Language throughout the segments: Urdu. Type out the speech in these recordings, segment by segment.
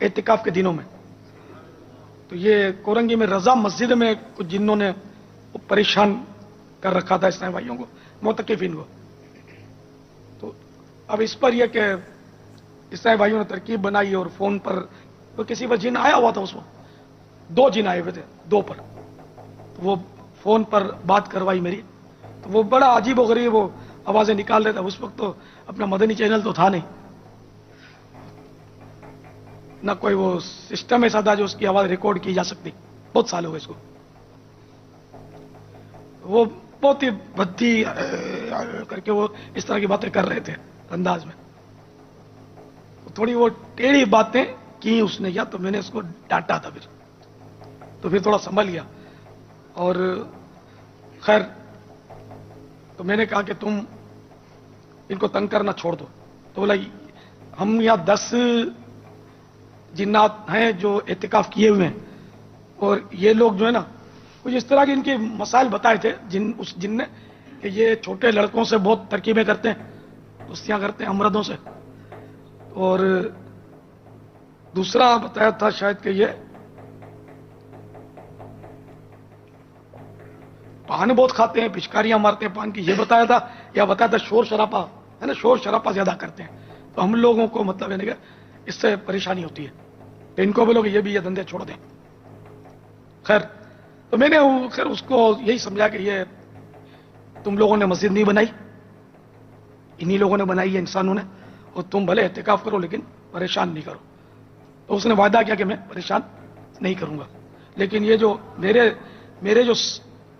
اعتکاف کے دنوں میں. تو یہ کورنگی میں رضا مسجد میں کچھ جنوں نے پریشان کر رکھا تھا اسلامی بھائیوں کو, معتکفین کو. تو اب اس پر یہ کہ اسلامی بھائیوں نے ترکیب بنائی اور فون پر تو کسی پر جن آیا ہوا تھا, اس وقت 2 جن آئے ہوئے تھے, 2 پر. تو وہ فون پر بات کروائی میری, تو وہ بڑا عجیب و غریب وہ آوازیں نکال رہے تھے. اس وقت تو اپنا مدنی چینل تو تھا نہیں, نہ کوئی وہ سسٹم ایسا تھا جو اس کی آواز ریکارڈ کی جا سکتی. بہت سال ہو گئے اس کو. وہ بہت ہی بھدی کر کے وہ اس طرح کی باتیں کر رہے تھے انداز میں. تھوڑی وہ ٹیڑھی باتیں کی اس نے, یا تو میں نے اس کو ڈانٹا تھا تو پھر تھوڑا سنبھل گیا. اور خیر تو میں نے کہا کہ تم ان کو تنگ کرنا چھوڑ دو. تو بولا ہم یہاں 10 جنات ہیں جو اعتکاف کیے ہوئے ہیں, اور یہ لوگ جو ہے نا کچھ اس طرح کے ان کے مسائل بتائے تھے اس جن نے, کہ یہ چھوٹے لڑکوں سے بہت ترکیبیں کرتے ہیں, دوستیاں کرتے ہیں امردوں سے. اور دوسرا بتایا تھا شاید کہ یہ پان بہت کھاتے ہیں, پچکاریاں مارتے ہیں پان کی, یہ بتایا تھا. یا بتایا تھا شور شرابہ ہے نا, شور شرابہ زیادہ کرتے ہیں. تو ہم لوگوں کو مطلب ہے کہ اس سے پریشانی ہوتی ہے, تو ان کو بولو کہ یہ بھی یہ دھندے چھوڑ دیں. خیر تو میں نے خیر اس کو یہی سمجھا کہ یہ تم لوگوں نے مسجد نہیں بنائی, انہی لوگوں نے بنائی ہے انسانوں نے, اور تم بھلے اعتکاف کرو لیکن پریشان نہیں کرو. تو اس نے وعدہ کیا کہ میں پریشان نہیں کروں گا. لیکن یہ جو میرے جو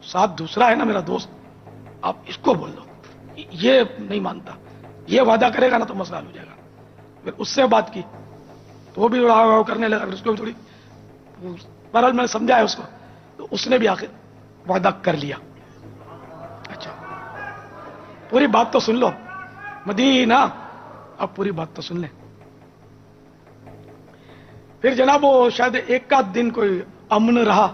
ساتھ دوسرا ہے نا میرا دوست, آپ اس کو بول دو, یہ نہیں مانتا. یہ وعدہ کرے گا نا تو مسئلہ حل ہو جائے گا. پھر اس سے بات کی تو وہ بھی کرنے لگا, پھر اس کو بھی تھوڑی بہرحال میں نے سمجھایا اس کو, تو اس نے بھی آخر وعدہ کر لیا. اچھا پوری بات تو سن لو مدینہ, اب پوری بات تو سن لیں. پھر جناب وہ شاید 1 آدھ دن کوئی امن رہا,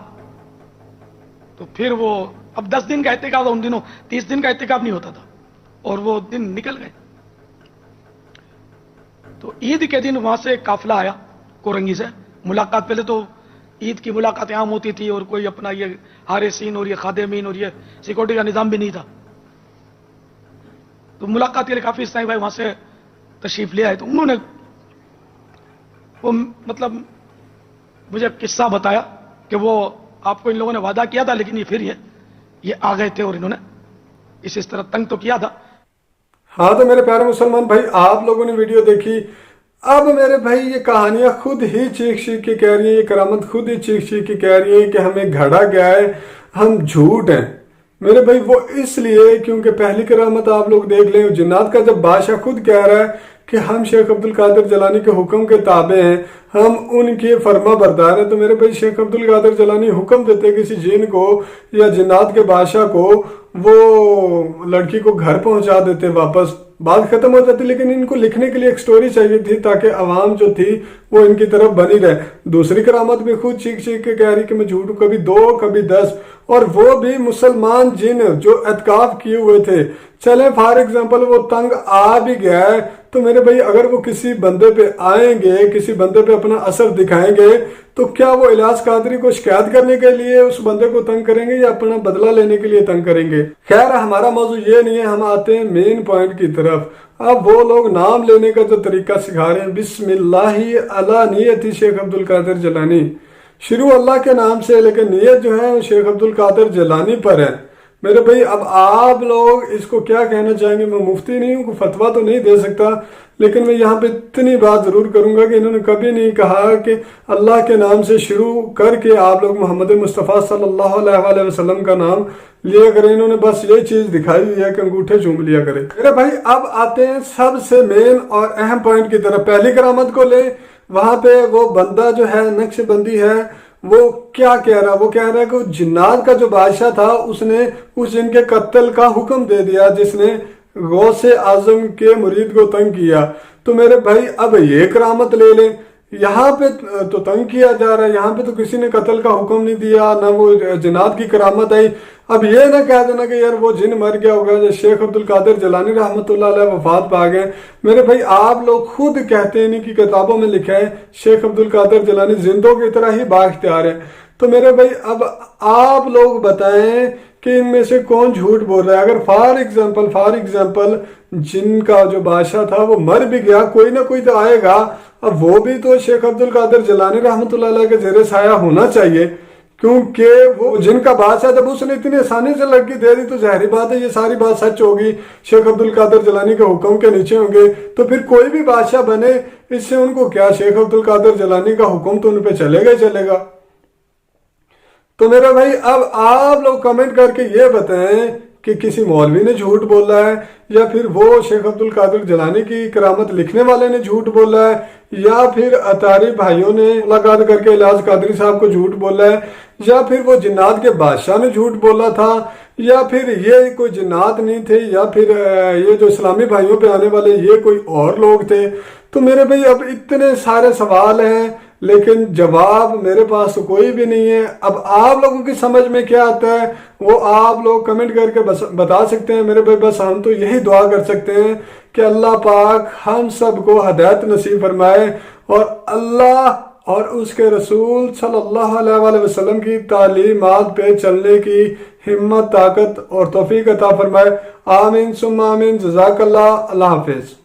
تو پھر وہ اب 10 دن کا اعتکاف تھا ان دنوں, 30 دن کا اعتکاف نہیں ہوتا تھا, اور وہ دن نکل گئے. تو عید کے دن وہاں سے قافلہ آیا کورنگی سے. ملاقات پہلے تو عید کی ملاقاتیں عام ہوتی تھی, اور کوئی اپنا یہ حارسین اور یہ خادمین اور یہ سیکورٹی کا نظام بھی نہیں تھا. تو ملاقات کے لیے کافی اسلامی بھائی وہاں سے تشریف لے آئے. تو انہوں نے وہ مطلب مجھے قصہ بتایا کہ وہ آپ کو ان لوگوں نے وعدہ کیا تھا, لیکن یہ پھر یہ آ گئے تھے اور انہوں نے اس طرح تنگ تو کیا تھا. ہاں تو میرے پیارے مسلمان بھائی, آپ لوگوں نے ویڈیو دیکھی. اب میرے بھائی یہ کہانیاں خود ہی چیخ چیخ کے کہہ رہی ہیں, یہ کرامت خود ہی چیخ چیخ کے کہہ رہی ہیں کہ ہمیں گھڑا گیا ہے, ہم جھوٹ ہیں. میرے بھائی وہ اس لیے کیونکہ پہلی کرامت آپ لوگ دیکھ لیں, جنات کا جب بادشاہ خود کہہ رہا ہے کہ ہم شیخ عبد القادر جیلانی کے حکم کے تابع ہیں, ہم ان کے فرما بردار ہیں. تو میرے بھائی شیخ عبد القادر جیلانی حکم دیتے کسی جن کو یا جنات کے بادشاہ کو, وہ لڑکی کو گھر پہنچا دیتے واپس, بات ختم ہو جاتی. لیکن ان کو لکھنے کے لیے ایک سٹوری چاہیے تھی تاکہ عوام جو تھی وہ ان کی طرف بنی رہے. دوسری کرامت بھی خود چیخ چیخ کے کہہ رہی کہ میں جھوٹ ہوں, کبھی 2 کبھی 10, اور وہ بھی مسلمان جن جو اعتکاف کیے ہوئے تھے. چلیں فار ایگزامپل وہ تنگ آ بھی گیا ہے, تو میرے بھائی اگر وہ کسی بندے پہ آئیں گے, کسی بندے پہ اپنا اثر دکھائیں گے, تو کیا وہ الیاس قادری کو شکایت کرنے کے لیے اس بندے کو تنگ کریں گے یا اپنا بدلہ لینے کے لیے تنگ کریں گے؟ خیر ہمارا موضوع یہ نہیں ہے, ہم آتے ہیں مین پوائنٹ کی طرف. اب وہ لوگ نام لینے کا جو طریقہ سکھا رہے ہیں, بسم اللہ علی نیت شیخ عبد القادر جیلانی, شروع اللہ کے نام سے, لیکن نیت جو ہے وہ شیخ عبد القادر جیلانی پر ہے. میرے بھائی اب آپ لوگ اس کو کیا کہنا چاہیں گے؟ میں مفتی نہیں ہوں, کوئی فتویٰ تو نہیں دے سکتا, لیکن میں یہاں پہ اتنی بات ضرور کروں گا کہ انہوں نے کبھی نہیں کہا کہ اللہ کے نام سے شروع کر کے آپ لوگ محمد مصطفیٰ صلی اللہ علیہ وسلم کا نام لیا کریں. انہوں نے بس یہ چیز دکھائی ہوئی ہے کہ انگوٹھے چوم لیا کریں. میرے بھائی اب آتے ہیں سب سے مین اور اہم پوائنٹ کی طرف. پہلی کرامت کو لیں, وہاں پہ وہ بندہ جو ہے نقش بندی ہے, وہ کیا کہہ رہا ہے؟ وہ کہہ رہا ہے کہ جنات کا جو بادشاہ تھا اس نے اس جن کے قتل کا حکم دے دیا جس نے غوث اعظم کے مرید کو تنگ کیا. تو میرے بھائی اب یہ کرامت لے لیں, یہاں پہ تو تنگ کیا جا رہا ہے، یہاں پہ تو کسی نے قتل کا حکم نہیں دیا، نہ وہ جنات کی کرامت آئی۔ اب یہ نہ کہہ دینا کہ یار وہ جن مر گیا ہوگا، جو شیخ عبد القادر جیلانی رحمۃ اللہ علیہ وفات پا گئے۔ میرے بھائی آپ لوگ خود کہتے ہیں، ان کی کتابوں میں لکھا ہے شیخ عبد القادر جیلانی زندوں کی طرح ہی بااختیار ہے۔ تو میرے بھائی اب آپ لوگ بتائیں کہ ان میں سے کون جھوٹ بول رہا ہے۔ اگر فار ایگزامپل جن کا جو بادشاہ تھا وہ مر بھی گیا، کوئی نہ کوئی تو آئے گا، اب وہ بھی تو شیخ عبد القادر جیلانی رحمۃ اللہ علیہ کے زیر سایہ ہونا چاہیے، کیونکہ وہ جن کا بادشاہ جب اس نے اتنی آسانی سے لڑکی دے دی تو ظاہری بات ہے یہ ساری بات سچ ہوگی، شیخ عبد القادر جیلانی کے حکم کے نیچے ہوں گے۔ تو پھر کوئی بھی بادشاہ بنے، اس سے ان کو کیا، شیخ عبد القادر جیلانی کا حکم تو ان پہ چلے گا ہی چلے گا۔ تو میرا بھائی اب آپ لوگ کمنٹ کر کے یہ بتائیں کہ کسی مولوی نے جھوٹ بولا ہے، یا پھر وہ شیخ عبد القادر جیلانی کی کرامت لکھنے والے نے جھوٹ بولا ہے، یا پھر اطاری بھائیوں نے ملاقات کر کے الیاس قادری صاحب کو جھوٹ بولا ہے، یا پھر وہ جنات کے بادشاہ نے جھوٹ بولا تھا، یا پھر یہ کوئی جنات نہیں تھے، یا پھر یہ جو اسلامی بھائیوں پہ آنے والے یہ کوئی اور لوگ تھے۔ تو میرے بھائی اب اتنے سارے سوال ہیں لیکن جواب میرے پاس تو کوئی بھی نہیں ہے۔ اب آپ لوگوں کی سمجھ میں کیا آتا ہے وہ آپ لوگ کمنٹ کر کے بتا سکتے ہیں میرے بھائی۔ بس ہم تو یہی دعا کر سکتے ہیں کہ اللہ پاک ہم سب کو ہدایت نصیب فرمائے، اور اللہ اور اس کے رسول صلی اللہ علیہ وآلہ وسلم کی تعلیمات پہ چلنے کی ہمت، طاقت اور توفیق عطا فرمائے۔ آمین ثم آمین۔ جزاک اللہ۔ اللہ حافظ۔